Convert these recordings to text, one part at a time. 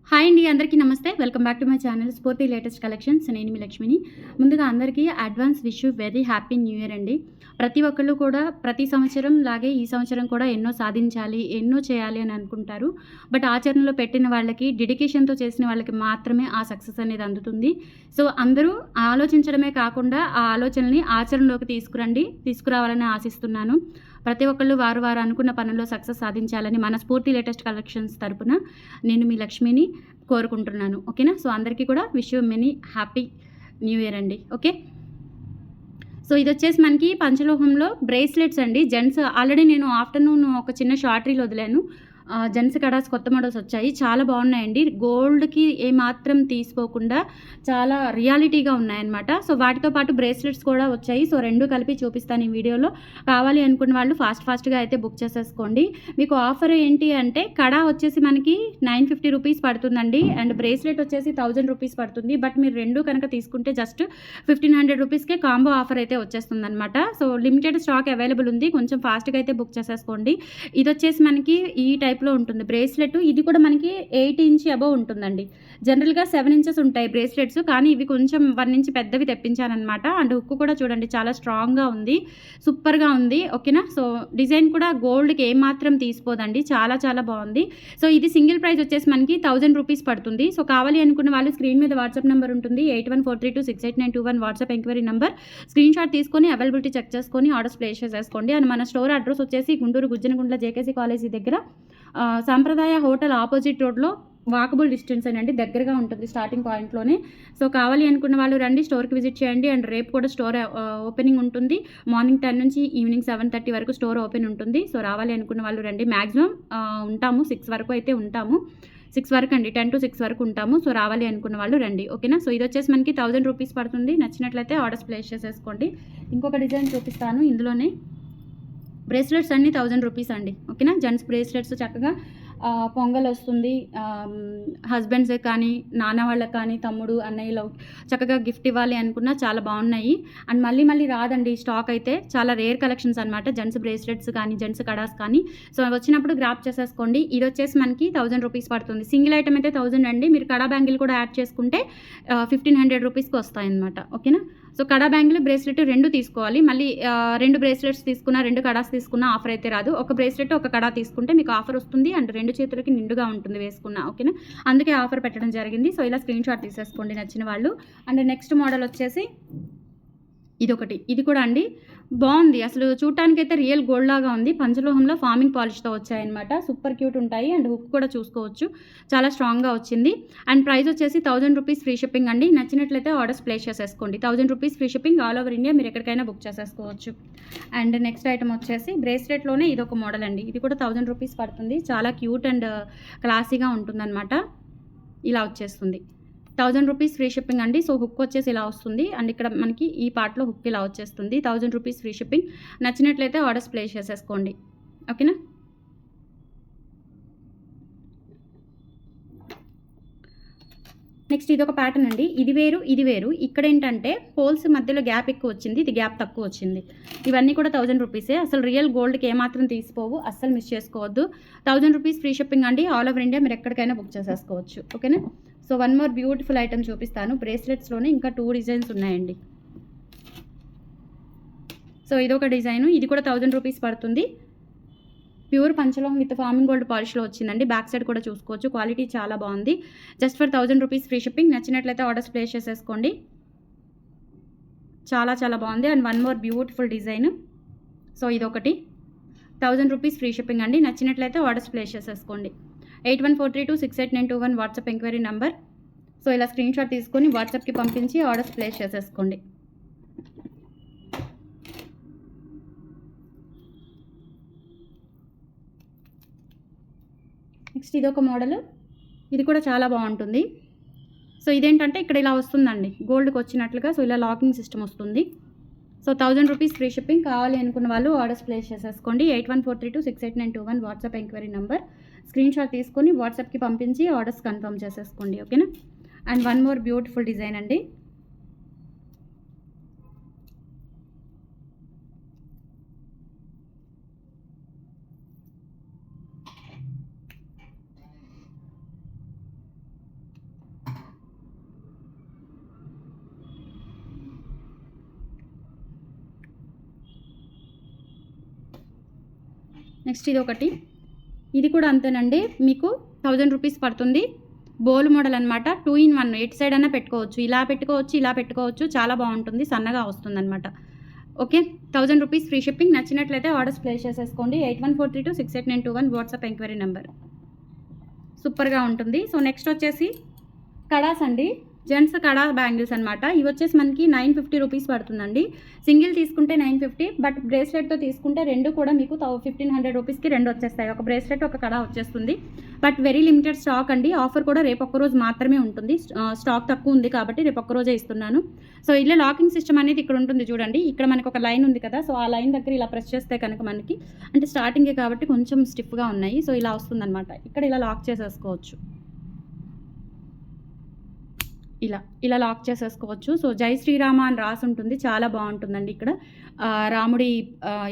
Hi అండి, అందరికీ నమస్తే. Welcome back to my channel స్ఫూర్తి లేటెస్ట్ కలెక్షన్స్. నేను మీ లక్ష్మిని. ముందుగా అందరికీ advance wish you very happy new year అండి. ప్రతి ఒక్కళ్ళు కూడా ప్రతి సంవత్సరం లాగే ఈ సంవత్సరం కూడా ఎన్నో సాధించాలి, ఎన్నో చేయాలి అని అనుకుంటారు. బట్ ఆచరణలో పెట్టిన వాళ్ళకి, డెడికేషన్‌తో చేసిన వాళ్ళకి మాత్రమే ఆ సక్సెస్ అనేది అందుతుంది. సో, అందరూ ఆలోచించడమే కాకుండా ఆ ఆలోచనని ఆచరణలోకి తీసుకురావాలని ఆశిస్తున్నాను. ప్రతి ఒక్కళ్ళు వారు అనుకున్న పనుల్లో సక్సెస్ సాధించాలని మన స్ఫూర్తి లేటెస్ట్ కలెక్షన్స్ తరపున నేను మీ లక్ష్మిని కోరుకుంటున్నాను. ఓకేనా? సో, అందరికీ కూడా wish you many happy new year అండి. ఓకే. సో, ఇదొచ్చేసి మనకి పంచలోహంలో బ్రేస్లెట్స్ అండి. జెంట్స్ ఆల్రెడీ నేను ఆఫ్టర్‌నూన్ ఒక చిన్న షార్ట్ రీల్ వదిలాను. జెంట్స్ కడాస్ కొత్త మోడల్స్ వచ్చాయి. చాలా బాగున్నాయండి. గోల్డ్‌కి ఏమాత్రం తీసిపోకుండా చాలా రియాలిటీగా ఉన్నాయన్నమాట. సో, వాటితో పాటు బ్రేస్లెట్స్ కూడా వచ్చాయి. సో, 2 కలిపి చూపిస్తాను ఈ వీడియోలో. కావాలి అనుకున్న వాళ్ళు ఫాస్ట్‌గా అయితే బుక్ చేసేసుకోండి. మీకు ఆఫర్ ఏంటి అంటే కడా వచ్చేసి మనకి 950 రూపీస్ పడుతుందండి. అండ్ బ్రేస్లెట్ వచ్చేసి 1000 రూపీస్ పడుతుంది. బట్ మీరు 2 కనుక తీసుకుంటే జస్ట్ 1500 రూపీస్‌కే కాంబో ఆఫర్ అయితే వచ్చేస్తుందన్నమాట. సో, లిమిటెడ్ స్టాక్ అవైలబుల్ ఉంది. కొంచెం ఫాస్ట్‌గా అయితే బుక్ చేసేసుకోండి. ఇదొచ్చేసి మనకి ఈ టైప్‌లో ఉంటుంది బ్రేస్లెట్. ఇది కూడా మనకి 8 ఇంచ్ అబోవ్ ఉంటుందండి. జనరల్‌గా 7 ఇంచెస్ ఉంటాయి బ్రేస్లెట్స్. కానీ ఇవి కొంచెం 1 ఇంచ్ పెద్దవి తెప్పించాననమాట. అండ్ హుక్ కూడా చూడండి చాలా స్ట్రాంగ్‌గా ఉంది. సూపర్‌గా ఉంది. ఓకేనా? సో, డిజైన్ కూడా గోల్డ్‌కి ఏమాత్రం తీసిపోదండి. చాలా బాగుంది. సో, ఇది సింగిల్ ప్రైస్ వచ్చేసి మనకి 1000 రూపీస్ పడుతుంది. సో, కావాలి అనుకున్న వాళ్ళు స్క్రీన్ మీద వాట్సాప్ నెంబర్ ఉంటుంది. 8143268921 వాట్సాప్ ఎంక్వైరీ నెంబర్. స్క్రీన్‌షాట్ తీసుకొని అవైలబిలిటీ చెక్ చేసుకొని ఆర్డర్స్ ప్లేస్ చేసేసుకోండి. అండ్ మన స్టోర్ అడ్రస్ వచ్చేసి గుంటూరు గుజ్జనగుంట్ల జేకేసీ కాలేజీ దగ్గర సాంప్రదాయ హోటల్ ఆపోజిట్ రోడ్‌లో వాకబుల్ డిస్టెన్స్ అండి. దగ్గరగా ఉంటుంది స్టార్టింగ్ పాయింట్‌లోనే. సో, కావాలి అనుకున్న వాళ్ళు రండి, స్టోర్‌కి విజిట్ చేయండి. అండ్ రేపు కూడా స్టోర్ ఓపెనింగ్ ఉంటుంది. మార్నింగ్ 10 నుంచి ఈవినింగ్ 7:30 వరకు స్టోర్ ఓపెన్ ఉంటుంది. సో, రావాలి అనుకున్న వాళ్ళు రండి. మాక్సిమం ఉంటాము 6 వరకు అయితే ఉంటాము. 6 వరకు అండి. 10-6 వరకు ఉంటాము. సో, రావాలి అనుకున్న వాళ్ళు రండి. ఓకేనా? సో, ఇదొచ్చేసి మనకి 1000 రూపీస్ పడుతుంది. నచ్చినట్లయితే ఆర్డర్స్ ప్లేస్ చేసేసుకోండి. ఇంకొక డిజైన్ చూపిస్తాను. ఇందులోనే బ్రేస్లెట్స్ అన్నీ 1000 రూపీస్ అండి. ఓకేనా? జెంట్స్ బ్రేస్లెట్స్ చక్కగా పొంగల్ వస్తుంది. హస్బెండ్స్‌కి కానీ, నాన్న వాళ్ళకి కానీ, తమ్ముడు, అన్నయ్యలు చక్కగా గిఫ్ట్ ఇవ్వాలి అనుకున్నా చాలా బాగున్నాయి. అండ్ మళ్ళీ రాదండి స్టాక్ అయితే. చాలా రేర్ కలెక్షన్స్ అనమాట. జెంట్స్ బ్రేస్లెట్స్ కానీ, జెంట్స్ కడాస్ కానీ. సో, వచ్చినప్పుడు గ్రాప్ చేసేసుకోండి. ఇది వచ్చేసి మనకి 1000 రూపీస్ పడుతుంది. సింగిల్ ఐటమ్ అయితే 1000 అండి. మీరు కడా బ్యాంగిల్ కూడా యాడ్ చేసుకుంటే 1500 రూపీస్‌కి వస్తాయన్నమాట. ఓకేనా? సో, కడా బ్యాంగిల్, బ్రేస్లెట్ 2 తీసుకోవాలి. మళ్ళీ 2 బ్రేస్లెట్స్ తీసుకున్నా, 2 కడాస్ తీసుకున్నా ఆఫర్ అయితే రాదు. ఒక బ్రేస్లెట్, ఒక కడా తీసుకుంటే మీకు ఆఫర్ వస్తుంది. అండ్ 2 చేతులకి నిండుగా ఉంటుంది వేసుకున్నా. ఓకేనా? అందుకే ఆఫర్ పెట్టడం జరిగింది. సో, ఇలా స్క్రీన్‌షాట్ తీసేసుకోండి నచ్చిన వాళ్ళు. అండ్ నెక్స్ట్ మోడల్ వచ్చేసి ఇదొకటి. ఇది కూడా అండి బాగుంది. అసలు చూడటానికైతే రియల్ గోల్డ్ లాగా ఉంది. పంచలోహంలో ఫార్మింగ్ పాలిష్‌తో వచ్చాయన్నమాట. సూపర్ క్యూట్ ఉంటాయి. అండ్ హుక్ కూడా చూసుకోవచ్చు. చాలా స్ట్రాంగ్‌గా వచ్చింది. అండ్ ప్రైస్ వచ్చేసి 1000 రూపీస్ ఫ్రీ షిప్పింగ్ అండి. నచ్చినట్లయితే ఆర్డర్స్ ప్లేస్ చేసేసుకోండి. 1000 rupees free shipping all over India. మీరు ఎక్కడికైనా బుక్ చేసేసుకోవచ్చు. అండ్ నెక్స్ట్ ఐటమ్ వచ్చేసి బ్రేస్లెట్‌లోనే ఇదొక మోడల్ అండి. ఇది కూడా 1000 రూపీస్ పడుతుంది. చాలా క్యూట్ అండ్ క్లాసీగా ఉంటుందన్నమాట. ఇలా వచ్చేస్తుంది. 1000 రూపీస్ ఫ్రీ షిప్పింగ్ అండి. సో, హుక్ వచ్చేసి ఇలా వస్తుంది. అండ్ ఇక్కడ మనకి ఈ పార్ట్‌లో హుక్ ఇలా వచ్చేస్తుంది. 1000 రూపీస్ ఫ్రీ షిప్పింగ్. నచ్చినట్లయితే ఆర్డర్స్ ప్లేస్ చేసేసుకోండి. ఓకేనా? నెక్స్ట్ ఇదొక ప్యాటర్న్ అండి. ఇది వేరు, ఇది వేరు. ఇక్కడేంటంటే హోల్స్ మధ్యలో గ్యాప్ ఎక్కువ వచ్చింది. ఇది గ్యాప్ తక్కువ వచ్చింది. ఇవన్నీ కూడా 1000 రూపీసే. అసలు రియల్ గోల్డ్‌కి ఏమాత్రం తీసిపోవు. అస్సలు మిస్ చేసుకోవద్దు. 1000 రూపీస్ ఫ్రీ షిప్పింగ్ అండి. ఆల్ ఓవర్ ఇండియా మీరు ఎక్కడికైనా బుక్ చేసేసుకోవచ్చు. ఓకేనా? So, one more beautiful item చూపిస్తాను. బ్రేస్లెట్స్‌లోనే ఇంకా 2 డిజైన్స్ ఉన్నాయండి. సో, ఇదొక డిజైను. ఇది కూడా 1000 రూపీస్ పడుతుంది. ప్యూర్ పంచలోహం విత్ ఫార్మింగ్ గోల్డ్ పాలిష్‌లో వచ్చిందండి. బ్యాక్ సైడ్ కూడా చూసుకోవచ్చు. క్వాలిటీ చాలా బాగుంది. Just for 1000 rupees free shipping. నచ్చినట్లయితే ఆర్డర్స్ ప్లేస్ చేసేసుకోండి. చాలా బాగుంది. And one more beautiful design. So, ఇదొకటి 1000 రూపీస్ ఫ్రీ షిప్పింగ్ అండి. నచ్చినట్లయితే ఆర్డర్స్ ప్లేస్ చేసేసుకోండి. 8143268921 వాట్సాప్ ఎంక్వైరీ నంబర్. సో, ఇలా స్క్రీన్‌షాట్ తీసుకొని వాట్సాప్‌కి పంపించి ఆర్డర్స్ ప్లేస్ చేసేసుకోండి. నెక్స్ట్ ఇదొక మోడల్. ఇది కూడా చాలా బాగుంటుంది. సో, ఇదేంటంటే ఇక్కడ ఇలా వస్తుందండి. గోల్డ్‌కి వచ్చినట్లుగా. సో, ఇలా లాకింగ్ సిస్టమ్ వస్తుంది. So, 1000 rupees free shipping. కావాలి అనుకున్న వాళ్ళు ఆర్డర్స్ ప్లేస్ చేసేసుకోండి. 8143268921 వాట్సాప్ ఎంక్వైరీ నంబర్. స్క్రీన్‌షాట్ తీసుకొని వాట్సాప్‌కి పంపించి ఆర్డర్స్ కన్ఫర్మ్ చేసేసుకోండి. ఓకేనా? And one more beautiful design అండి. నెక్స్ట్ ఇదొకటి, ఇది కూడా అంతేనండి, మీకు 1000 రూపీస్ పడుతుంది. బౌల్ మోడల్ అనమాట. 2 in 1, ఎటు సైడ్ అయినా పెట్టుకోవచ్చు, ఇలా పెట్టుకోవచ్చు, ఇలా పెట్టుకోవచ్చు, చాలా బాగుంటుంది, సన్నగా వస్తుందన్నమాట. Okay, 1000 rupees free shipping. నచ్చినట్లయితే ఆర్డర్స్ ప్లేస్ చేసేసుకోండి. 8143268921 వాట్సాప్ ఎంక్వైరీ నెంబర్. సూపర్గా ఉంటుంది. సో నెక్స్ట్ వచ్చేసి కడాస్ అండి, జెంట్స్ కడా బ్యాంగిల్స్ అనమాట. ఇవి వచ్చేసి మనకి 950 రూపీస్ పడుతుందండి. సింగిల్ తీసుకుంటే 950, బట్ బ్రేస్లెట్తో తీసుకుంటే రెండు కూడా మీకు 1500 రూపీస్కి రెండు వచ్చేస్తాయి. ఒక బ్రేస్లెట్, ఒక కడా వచ్చేస్తుంది. బట్ వెరీ లిమిటెడ్ స్టాక్ అండి. ఆఫర్ కూడా రేపు ఒక్కరోజు మాత్రమే ఉంటుంది. స్టాక్ తక్కువ ఉంది కాబట్టి రేపు ఒక్కరోజే ఇస్తున్నాను. సో ఇలా లాకింగ్ సిస్టమ్ అనేది ఇక్కడ ఉంటుంది చూడండి. ఇక్కడ మనకు ఒక లైన్ ఉంది కదా, సో ఆ లైన్ దగ్గర ఇలా ప్రెస్ చేస్తే కనుక మనకి, అంటే స్టార్టింగే కాబట్టి కొంచెం స్టిఫ్గా ఉన్నాయి, సో ఇలా వస్తుందన్నమాట. ఇక్కడ ఇలా లాక్ చేసేసుకోవచ్చు, ఇలా లాక్ చేసేసుకోవచ్చు. సో జై శ్రీరామ అని రాసి ఉంటుంది, చాలా బాగుంటుందండి. ఇక్కడ రాముడి,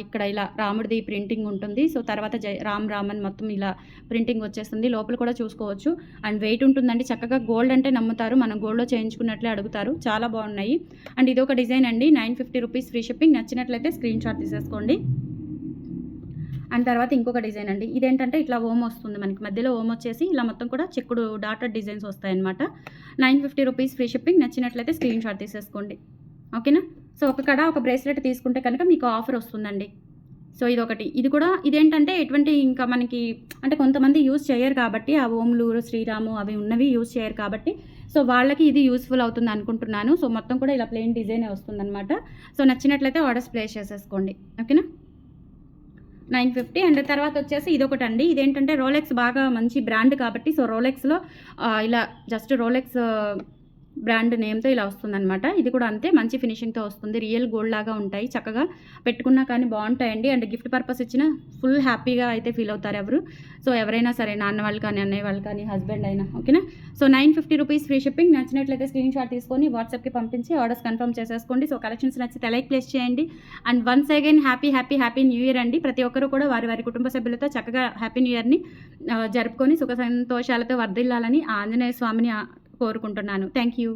ఇక్కడ ఇలా రాముడిది ప్రింటింగ్ ఉంటుంది. సో తర్వాత రామ్ అని మొత్తం ఇలా ప్రింటింగ్ వచ్చేస్తుంది. లోపల కూడా చూసుకోవచ్చు. అండ్ వెయిట్ ఉంటుందండి. చక్కగా గోల్డ్ అంటే నమ్ముతారు, మనం గోల్డ్లో చేయించుకున్నట్లే అడుగుతారు. చాలా బాగున్నాయి. అండ్ ఇది ఒక డిజైన్ అండి, 950 రూపీస్ ఫ్రీ షిప్పింగ్. నచ్చినట్లయితే స్క్రీన్ షాట్ తీసేసుకోండి. అండ్ తర్వాత ఇంకొక డిజైన్ అండి, ఇదేంటంటే ఇట్లా ఓమ్ వస్తుంది మనకి, మధ్యలో ఓమ్ వచ్చేసి ఇలా మొత్తం కూడా చెక్కుడు డాటెడ్ డిజైన్స్ వస్తాయన్నమాట. 950 రూపీస్ ఫ్రీ షిప్పింగ్. నచ్చినట్లయితే స్క్రీన్ షాట్ తీసేసుకోండి. ఓకేనా. సో ఒక కడ, ఒక బ్రేస్లెట్ తీసుకుంటే కనుక మీకు ఆఫర్ వస్తుందండి. సో ఇదొకటి, ఇది కూడా ఇదేంటంటే ఎటువంటి ఇంకా మనకి, అంటే కొంతమంది యూజ్ చేయరు కాబట్టి, ఆ ఓంలు, శ్రీరాము అవి ఉన్నవి యూజ్ చేయరు కాబట్టి, సో వాళ్ళకి ఇది యూస్ఫుల్ అవుతుంది అనుకుంటున్నాను. సో మొత్తం కూడా ఇలా ప్లెయిన్ డిజైనే వస్తుందన్నమాట. సో నచ్చినట్లయితే ఆర్డర్స్ ప్లేస్ చేసేసుకోండి. ఓకేనా. 950. అండ్ తర్వాత వచ్చేసి ఇదొకటి అండి, ఇదేంటంటే రోలెక్స్ బాగా మంచి బ్రాండ్ కాబట్టి, సో రోలెక్స్లో ఇలా జస్ట్ రోలెక్స్ బ్రాండ్ నేమ్తో ఇలా వస్తుందన్నమాట. ఇది కూడా అంతే, మంచి ఫినిషింగ్తో వస్తుంది. రియల్ గోల్డ్ లాగా ఉంటాయి, చక్కగా పెట్టుకున్నా కానీ బాగుంటాయండి. అండ్ గిఫ్ట్ పర్పస్ ఇచ్చిన ఫుల్ హ్యాపీగా అయితే ఫీల్ అవుతారు ఎవరు. సో ఎవరైనా సరే, నాన్న వాళ్ళు కానీ, అన్నయ్య వాళ్ళు కానీ, హస్బెండ్ అయినా. ఓకేనా. So 950 rupees free shipping. నచ్చినట్లయితే స్క్రీన్ షాట్ తీసుకొని వాట్సాప్కి పంపించి ఆర్డర్స్ కన్ఫర్మ్ చేసేసుకోండి. సో కలెక్షన్స్ నచ్చితే లైక్ ప్లేస్ చేయండి. And once again happy new year అండి. ప్రతి ఒక్కరు కూడా వారి కుటుంబ సభ్యులతో చక్కగా హ్యాపీ న్యూ ఇయర్ని జరుపుకొని సుఖ సంతోషాలతో వర్ధిల్లాలని ఆంజనేయ స్వామిని కోరుకుంటున్నాను. Thank you.